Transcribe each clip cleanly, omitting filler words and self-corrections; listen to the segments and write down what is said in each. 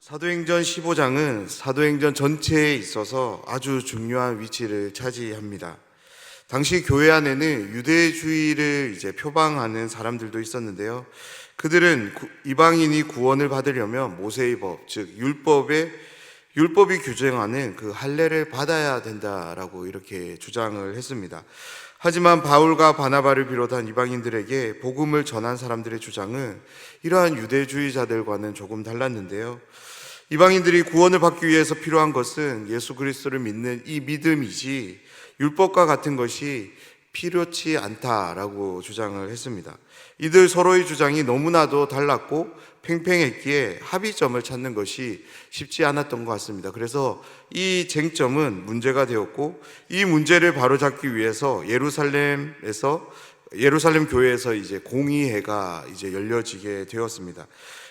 사도행전 15장은 사도행전 전체에 있어서 아주 중요한 위치를 차지합니다. 당시 교회 안에는 유대주의를 표방하는 사람들도 있었는데요. 그들은 이방인이 구원을 받으려면 모세의 법, 즉 율법이 규정하는 그 할례를 받아야 된다라고 이렇게 주장을 했습니다. 하지만 바울과 바나바를 비롯한 이방인들에게 복음을 전한 사람들의 주장은 이러한 유대주의자들과는 조금 달랐는데요. 이방인들이 구원을 받기 위해서 필요한 것은 예수 그리스도를 믿는 이 믿음이지 율법과 같은 것이 필요치 않다라고 주장을 했습니다. 이들 서로의 주장이 너무나도 달랐고 팽팽했기에 합의점을 찾는 것이 쉽지 않았던 것 같습니다. 그래서 이 쟁점은 문제가 되었고, 이 문제를 바로잡기 위해서 예루살렘 교회에서 공의회가 열려지게 되었습니다.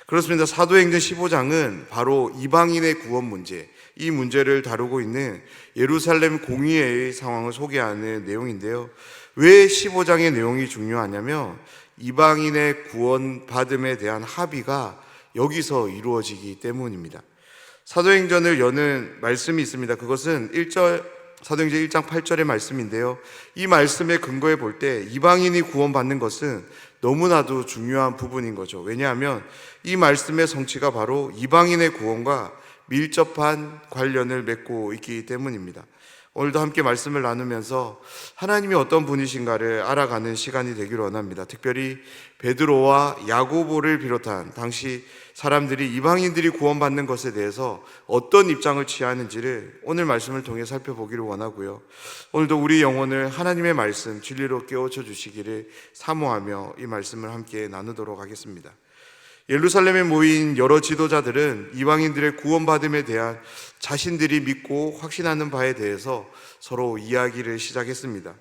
그렇습니다. 사도행전 15장은 바로 이방인의 구원 문제, 이 문제를 다루고 있는 예루살렘 공의회의 상황을 소개하는 내용인데요. 왜 15장의 내용이 중요하냐면 이방인의 구원받음에 대한 합의가 여기서 이루어지기 때문입니다. 사도행전을 여는 말씀이 있습니다. 그것은 사도행전 1장 8절의 말씀인데요. 이 말씀에 근거해 볼 때 이방인이 구원받는 것은 너무나도 중요한 부분인 거죠. 왜냐하면 이 말씀의 성취가 바로 이방인의 구원과 밀접한 관련을 맺고 있기 때문입니다. 오늘도 함께 말씀을 나누면서 하나님이 어떤 분이신가를 알아가는 시간이 되기를 원합니다. 특별히 베드로와 야고보를 비롯한 당시 사람들이 이방인들이 구원받는 것에 대해서 어떤 입장을 취하는지를 오늘 말씀을 통해 살펴보기를 원하고요. 오늘도 우리 영혼을 하나님의 말씀, 진리로 깨우쳐 주시기를 사모하며 이 말씀을 함께 나누도록 하겠습니다. 예루살렘에 모인 여러 지도자들은 이방인들의 구원받음에 대한 자신들이 믿고 확신하는 바에 대해서 서로 이야기를 시작했습니다.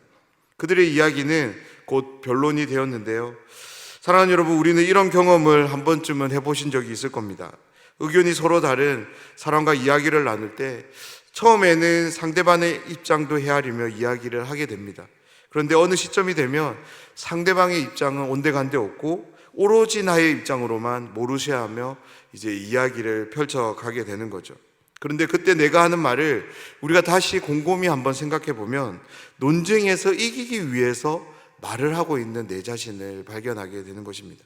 그들의 이야기는 곧 변론이 되었는데요. 사랑하는 여러분, 우리는 이런 경험을 한 번쯤은 해보신 적이 있을 겁니다. 의견이 서로 다른 사람과 이야기를 나눌 때 처음에는 상대방의 입장도 헤아리며 이야기를 하게 됩니다. 그런데 어느 시점이 되면 상대방의 입장은 온데간데 없고 오로지 나의 입장으로만 모르쇠하며 이야기를 펼쳐가게 되는 거죠. 그런데 그때 내가 하는 말을 우리가 다시 곰곰이 한번 생각해 보면 논쟁에서 이기기 위해서 말을 하고 있는 내 자신을 발견하게 되는 것입니다.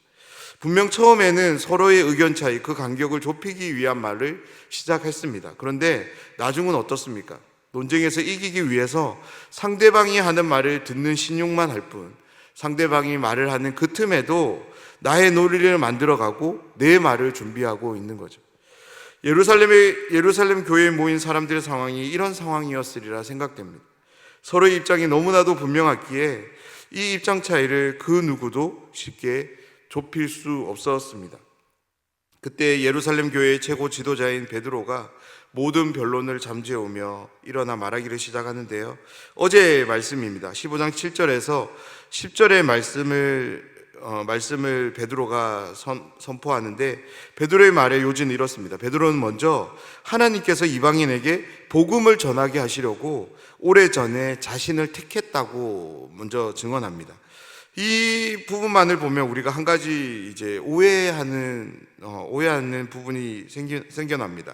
분명 처음에는 서로의 의견 차이, 그 간격을 좁히기 위한 말을 시작했습니다. 그런데 나중은 어떻습니까? 논쟁에서 이기기 위해서 상대방이 하는 말을 듣는 신용만 할 뿐, 상대방이 말을 하는 그 틈에도 나의 논리를 만들어가고 내 말을 준비하고 있는 거죠. 예루살렘 교회에 모인 사람들의 상황이 이런 상황이었으리라 생각됩니다. 서로의 입장이 너무나도 분명했기에 이 입장 차이를 그 누구도 쉽게 좁힐 수 없었습니다. 그때 예루살렘 교회의 최고 지도자인 베드로가 모든 변론을 잠재우며 일어나 말하기를 시작하는데요. 어제의 말씀입니다. 15장 7절에서 10절의 말씀을 베드로가 선포하는데, 베드로의 말의 요지는 이렇습니다. 베드로는 먼저 하나님께서 이방인에게 복음을 전하게 하시려고 오래전에 자신을 택했다고 먼저 증언합니다. 이 부분만을 보면 우리가 한 가지 오해하는 부분이 생겨납니다.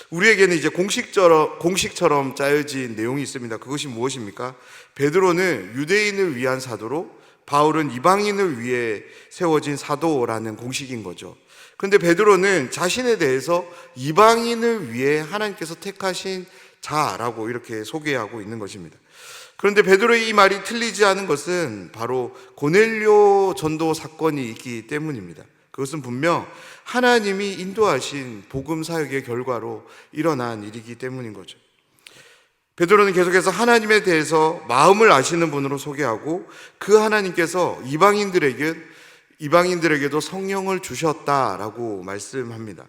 우리에게는 공식처럼 짜여진 내용이 있습니다. 그것이 무엇입니까? 베드로는 유대인을 위한 사도로, 바울은 이방인을 위해 세워진 사도라는 공식인 거죠. 그런데 베드로는 자신에 대해서 이방인을 위해 하나님께서 택하신 자라고 이렇게 소개하고 있는 것입니다. 그런데 베드로의 이 말이 틀리지 않은 것은 바로 고넬료 전도 사건이 있기 때문입니다. 그것은 분명 하나님이 인도하신 복음 사역의 결과로 일어난 일이기 때문인 거죠. 베드로는 계속해서 하나님에 대해서 마음을 아시는 분으로 소개하고, 그 하나님께서 이방인들에게도 성령을 주셨다라고 말씀합니다.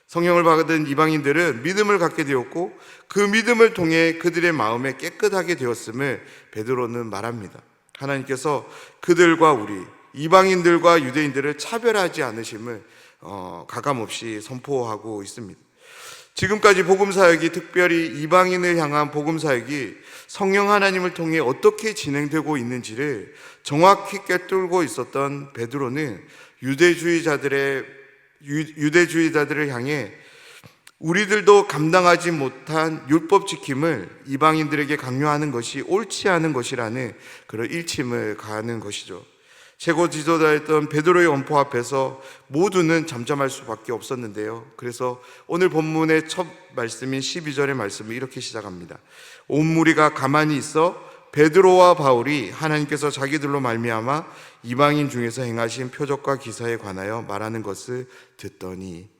성령을 받은 이방인들은 믿음을 갖게 되었고, 그 믿음을 통해 그들의 마음에 깨끗하게 되었음을 베드로는 말합니다. 하나님께서 그들과 우리 이방인들과 유대인들을 차별하지 않으심을 가감없이 선포하고 있습니다. 지금까지 복음사역이, 특별히 이방인을 향한 복음사역이 성령 하나님을 통해 어떻게 진행되고 있는지를 정확히 꿰뚫고 있었던 베드로는 유대주의자들을 향해 우리들도 감당하지 못한 율법 지킴을 이방인들에게 강요하는 것이 옳지 않은 것이라는 그런 일침을 가하는 것이죠. 최고 지도자였던 베드로의 원포 앞에서 모두는 잠잠할 수밖에 없었는데요. 그래서 오늘 본문의 첫 말씀인 12절의 말씀을 이렇게 시작합니다. 온 무리가 가만히 있어 베드로와 바울이 하나님께서 자기들로 말미암아 이방인 중에서 행하신 표적과 기사에 관하여 말하는 것을 듣더니,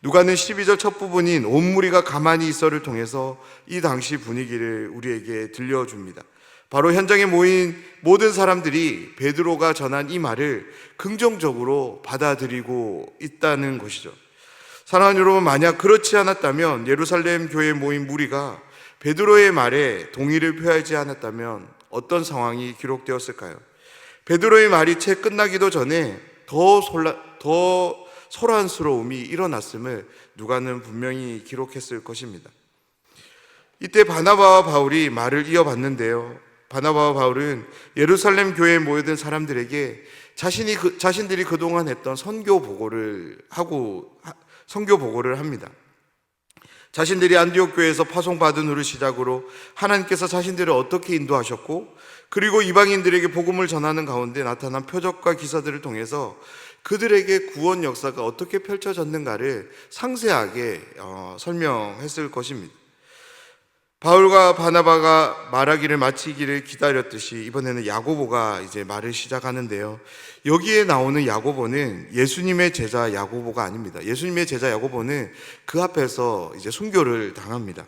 누가는 12절 첫 부분인 온 무리가 가만히 있어를 통해서 이 당시 분위기를 우리에게 들려줍니다. 바로 현장에 모인 모든 사람들이 베드로가 전한 이 말을 긍정적으로 받아들이고 있다는 것이죠. 사랑하는 여러분, 만약 그렇지 않았다면, 예루살렘 교회에 모인 무리가 베드로의 말에 동의를 표하지 않았다면 어떤 상황이 기록되었을까요? 베드로의 말이 채 끝나기도 전에 더 소란스러움이 일어났음을 누가는 분명히 기록했을 것입니다. 이때 바나바와 바울이 말을 이어봤는데요. 바나바와 바울은 예루살렘 교회에 모여든 사람들에게 자신들이 그동안 했던 선교 보고를 합니다. 자신들이 안디옥 교회에서 파송받은 후를 시작으로 하나님께서 자신들을 어떻게 인도하셨고, 그리고 이방인들에게 복음을 전하는 가운데 나타난 표적과 기사들을 통해서 그들에게 구원 역사가 어떻게 펼쳐졌는가를 상세하게 설명했을 것입니다. 바울과 바나바가 말하기를 마치기를 기다렸듯이 이번에는 야고보가 이제 말을 시작하는데요. 여기에 나오는 야고보는 예수님의 제자 야고보가 아닙니다. 예수님의 제자 야고보는 그 앞에서 이제 순교를 당합니다.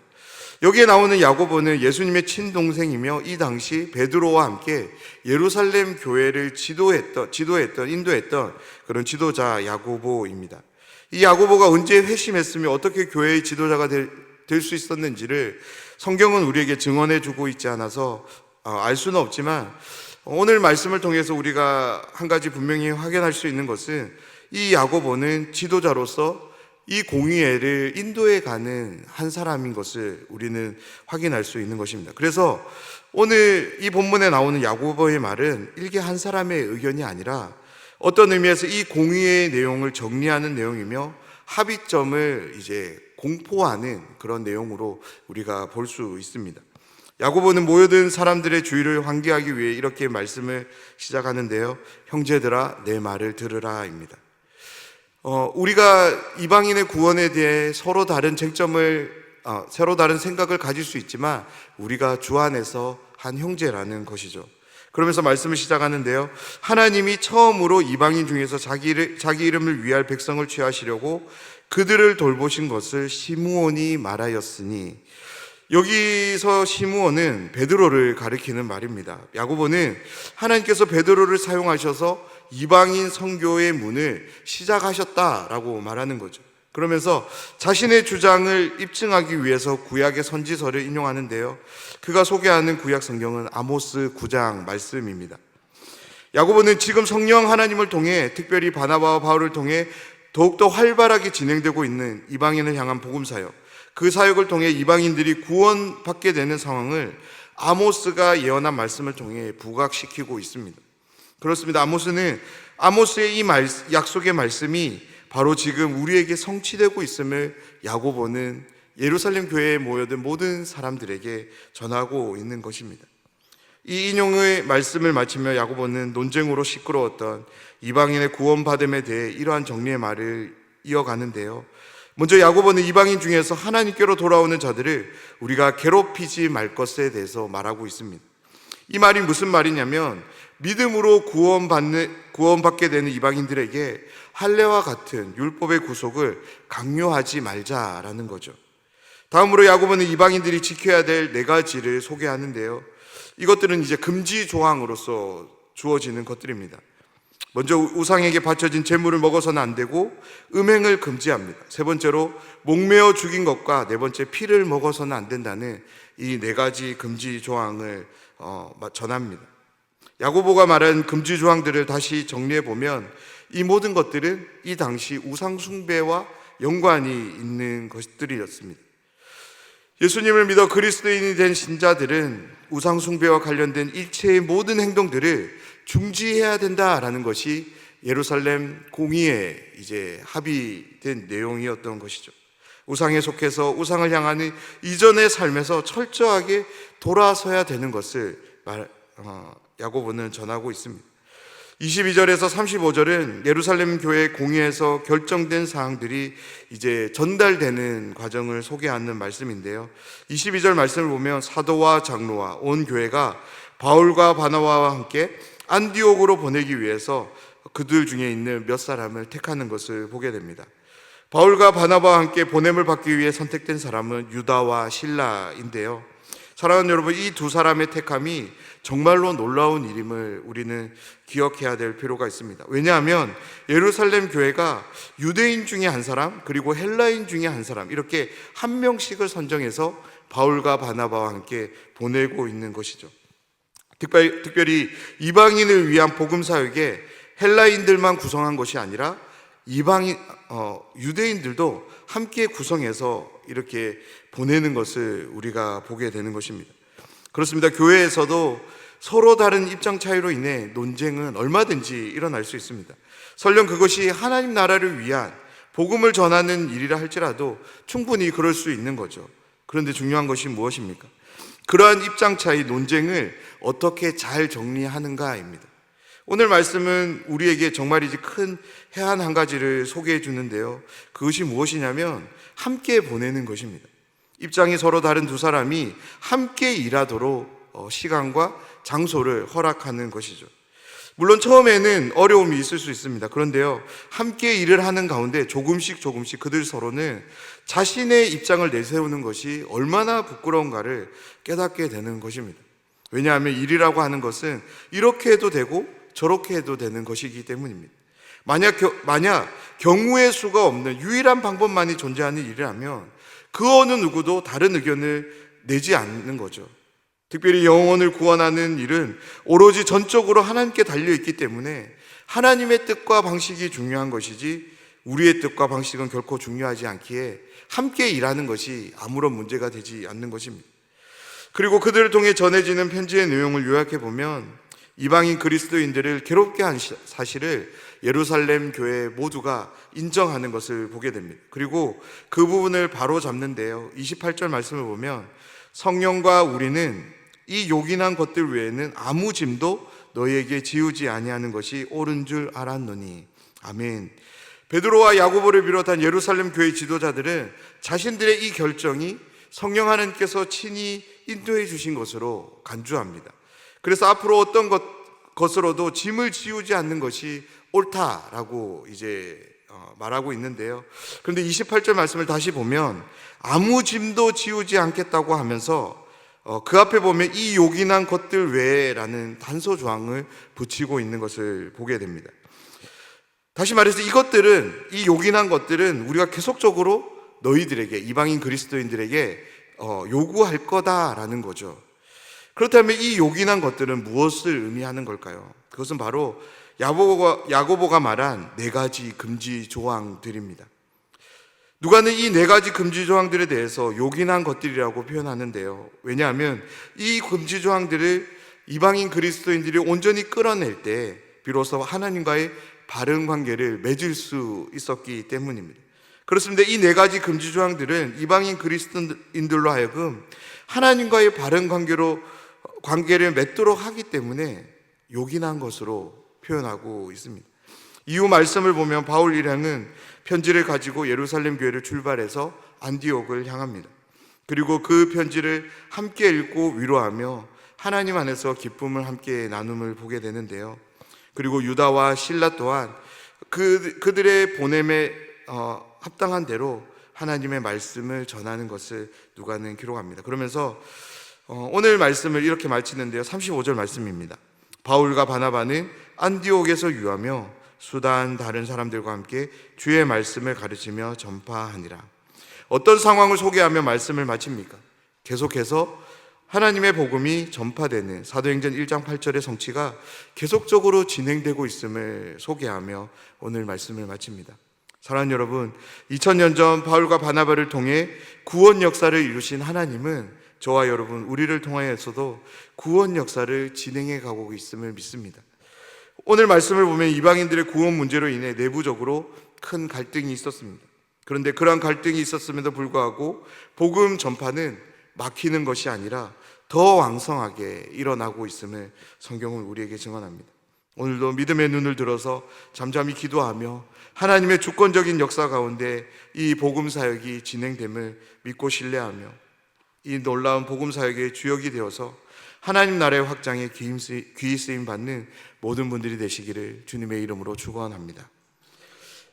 여기에 나오는 야고보는 예수님의 친동생이며 이 당시 베드로와 함께 예루살렘 교회를 인도했던 그런 지도자 야고보입니다. 이 야고보가 언제 회심했으며 어떻게 교회의 지도자가 될 수 있었는지를 성경은 우리에게 증언해 주고 있지 않아서 알 수는 없지만, 오늘 말씀을 통해서 우리가 한 가지 분명히 확인할 수 있는 것은 이 야고보는 지도자로서 이 공의회를 인도해 가는 한 사람인 것을 우리는 확인할 수 있는 것입니다. 그래서 오늘 이 본문에 나오는 야고보의 말은 일개 한 사람의 의견이 아니라 어떤 의미에서 이 공의회의 내용을 정리하는 내용이며 합의점을 이제 공포하는 그런 내용으로 우리가 볼 수 있습니다. 야고보는 모여든 사람들의 주의를 환기하기 위해 이렇게 말씀을 시작하는데요. 형제들아, 내 말을 들으라 입니다. 우리가 이방인의 구원에 대해 서로 다른 생각을 가질 수 있지만 우리가 주 안에서 한 형제라는 것이죠. 그러면서 말씀을 시작하는데요. 하나님이 처음으로 이방인 중에서 자기 이름을 위할 백성을 취하시려고 그들을 돌보신 것을 시므온이 말하였으니, 여기서 시므온은 베드로를 가리키는 말입니다. 야고보는 하나님께서 베드로를 사용하셔서 이방인 선교의 문을 시작하셨다라고 말하는 거죠. 그러면서 자신의 주장을 입증하기 위해서 구약의 선지서를 인용하는데요. 그가 소개하는 구약 성경은 아모스 9장 말씀입니다. 야고보는 지금 성령 하나님을 통해, 특별히 바나바와 바울을 통해 더욱더 활발하게 진행되고 있는 이방인을 향한 복음 사역, 그 사역을 통해 이방인들이 구원받게 되는 상황을 아모스가 예언한 말씀을 통해 부각시키고 있습니다. 그렇습니다. 아모스의 이 약속의 말씀이 바로 지금 우리에게 성취되고 있음을 야고보는 예루살렘 교회에 모여든 모든 사람들에게 전하고 있는 것입니다. 이 인용의 말씀을 마치며 야고보는 논쟁으로 시끄러웠던 이방인의 구원받음에 대해 이러한 정리의 말을 이어가는데요. 먼저 야고보는 이방인 중에서 하나님께로 돌아오는 자들을 우리가 괴롭히지 말 것에 대해서 말하고 있습니다. 이 말이 무슨 말이냐면, 믿음으로 구원받게 되는 이방인들에게 할례와 같은 율법의 구속을 강요하지 말자라는 거죠. 다음으로 야고보는 이방인들이 지켜야 될 4가지를 소개하는데요. 이것들은 이제 금지 조항으로서 주어지는 것들입니다. 먼저 우상에게 바쳐진 제물을 먹어서는 안 되고 음행을 금지합니다. 세 번째로 목매어 죽인 것과 네 번째 피를 먹어서는 안 된다는 이 4가지 금지 조항을 전합니다. 야고보가 말한 금지 조항들을 다시 정리해 보면 이 모든 것들은 이 당시 우상 숭배와 연관이 있는 것들이었습니다. 예수님을 믿어 그리스도인이 된 신자들은 우상 숭배와 관련된 일체의 모든 행동들을 중지해야 된다라는 것이 예루살렘 공의에 이제 합의된 내용이었던 것이죠. 우상에 속해서 우상을 향하는 이전의 삶에서 철저하게 돌아서야 되는 것을 야고보는 전하고 있습니다. 22절에서 35절은 예루살렘 교회 공회에서 결정된 사항들이 이제 전달되는 과정을 소개하는 말씀인데요. 22절 말씀을 보면 사도와 장로와 온 교회가 바울과 바나바와 함께 안디옥으로 보내기 위해서 그들 중에 있는 몇 사람을 택하는 것을 보게 됩니다. 바울과 바나바와 함께 보냄을 받기 위해 선택된 사람은 유다와 실라인데요. 사랑하는 여러분, 이 두 사람의 택함이 정말로 놀라운 일임을 우리는 기억해야 될 필요가 있습니다. 왜냐하면 예루살렘 교회가 유대인 중에 한 사람, 그리고 헬라인 중에 한 사람, 이렇게 한 명씩을 선정해서 바울과 바나바와 함께 보내고 있는 것이죠. 특별히 이방인을 위한 복음 사역에 헬라인들만 구성한 것이 아니라 유대인들도 함께 구성해서 이렇게 보내는 것을 우리가 보게 되는 것입니다. 그렇습니다. 교회에서도 서로 다른 입장 차이로 인해 논쟁은 얼마든지 일어날 수 있습니다. 설령 그것이 하나님 나라를 위한 복음을 전하는 일이라 할지라도 충분히 그럴 수 있는 거죠. 그런데 중요한 것이 무엇입니까? 그러한 입장 차이, 논쟁을 어떻게 잘 정리하는가입니다. 오늘 말씀은 우리에게 정말이지 큰 해안 한 가지를 소개해 주는데요. 그것이 무엇이냐면 함께 보내는 것입니다. 입장이 서로 다른 두 사람이 함께 일하도록 시간과 장소를 허락하는 것이죠. 물론 처음에는 어려움이 있을 수 있습니다. 그런데요, 함께 일을 하는 가운데 조금씩 그들 서로는 자신의 입장을 내세우는 것이 얼마나 부끄러운가를 깨닫게 되는 것입니다. 왜냐하면 일이라고 하는 것은 이렇게 해도 되고 저렇게 해도 되는 것이기 때문입니다. 만약 경우의 수가 없는 유일한 방법만이 존재하는 일이라면 그 어느 누구도 다른 의견을 내지 않는 거죠. 특별히 영혼을 구원하는 일은 오로지 전적으로 하나님께 달려있기 때문에 하나님의 뜻과 방식이 중요한 것이지 우리의 뜻과 방식은 결코 중요하지 않기에 함께 일하는 것이 아무런 문제가 되지 않는 것입니다. 그리고 그들을 통해 전해지는 편지의 내용을 요약해 보면 이방인 그리스도인들을 괴롭게 한 사실을 예루살렘 교회 모두가 인정하는 것을 보게 됩니다. 그리고 그 부분을 바로 잡는데요. 28절 말씀을 보면 성령과 우리는 이 요긴한 것들 외에는 아무 짐도 너희에게 지우지 아니하는 것이 옳은 줄 알았노니. 아멘. 베드로와 야고보를 비롯한 예루살렘 교회 지도자들은 자신들의 이 결정이 성령 하나님께서 친히 인도해 주신 것으로 간주합니다. 그래서 앞으로 어떤 것으로도 짐을 지우지 않는 것이 옳다라고 이제 말하고 있는데요. 그런데 28절 말씀을 다시 보면 아무 짐도 지우지 않겠다고 하면서 그 앞에 보면 이 요긴한 것들 외에라는 단서 조항을 붙이고 있는 것을 보게 됩니다. 다시 말해서 이 요긴한 것들은 우리가 계속적으로 너희들에게, 이방인 그리스도인들에게 요구할 거다라는 거죠. 그렇다면 이 요긴한 것들은 무엇을 의미하는 걸까요? 그것은 바로 야고보가 말한 4가지 금지 조항들입니다. 누가는 이 4가지 금지 조항들에 대해서 요긴한 것들이라고 표현하는데요. 왜냐하면 이 금지 조항들을 이방인 그리스도인들이 온전히 끌어낼 때 비로소 하나님과의 바른 관계를 맺을 수 있었기 때문입니다. 그렇습니다. 이 4가지 금지 조항들은 이방인 그리스도인들로 하여금 하나님과의 바른 관계를 맺도록 하기 때문에 요긴한 것으로 표현하고 있습니다. 이후 말씀을 보면 바울 일행은 편지를 가지고 예루살렘 교회를 출발해서 안디옥을 향합니다. 그리고 그 편지를 함께 읽고 위로하며 하나님 안에서 기쁨을 함께 나눔을 보게 되는데요. 그리고 유다와 실라 또한 그들의 보냄에 합당한 대로 하나님의 말씀을 전하는 것을 누가는 기록합니다. 그러면서 오늘 말씀을 이렇게 마치는데요. 35절 말씀입니다. 바울과 바나바는 안디옥에서 유하며 수단 다른 사람들과 함께 주의 말씀을 가르치며 전파하니라. 어떤 상황을 소개하며 말씀을 마칩니까? 계속해서 하나님의 복음이 전파되는 사도행전 1장 8절의 성취가 계속적으로 진행되고 있음을 소개하며 오늘 말씀을 마칩니다. 사랑하는 여러분, 2000년 전 바울과 바나바를 통해 구원 역사를 이루신 하나님은 저와 여러분, 우리를 통하여서도 구원 역사를 진행해 가고 있음을 믿습니다. 오늘 말씀을 보면 이방인들의 구원 문제로 인해 내부적으로 큰 갈등이 있었습니다. 그런데 그러한 갈등이 있었음에도 불구하고 복음 전파는 막히는 것이 아니라 더 왕성하게 일어나고 있음을 성경은 우리에게 증언합니다. 오늘도 믿음의 눈을 들어서 잠잠히 기도하며 하나님의 주권적인 역사 가운데 이 복음 사역이 진행됨을 믿고 신뢰하며 이 놀라운 복음 사역의 주역이 되어서 하나님 나라의 확장에 귀히 쓰임 받는 모든 분들이 되시기를 주님의 이름으로 축원합니다.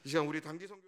이 시간 우리 단기 선교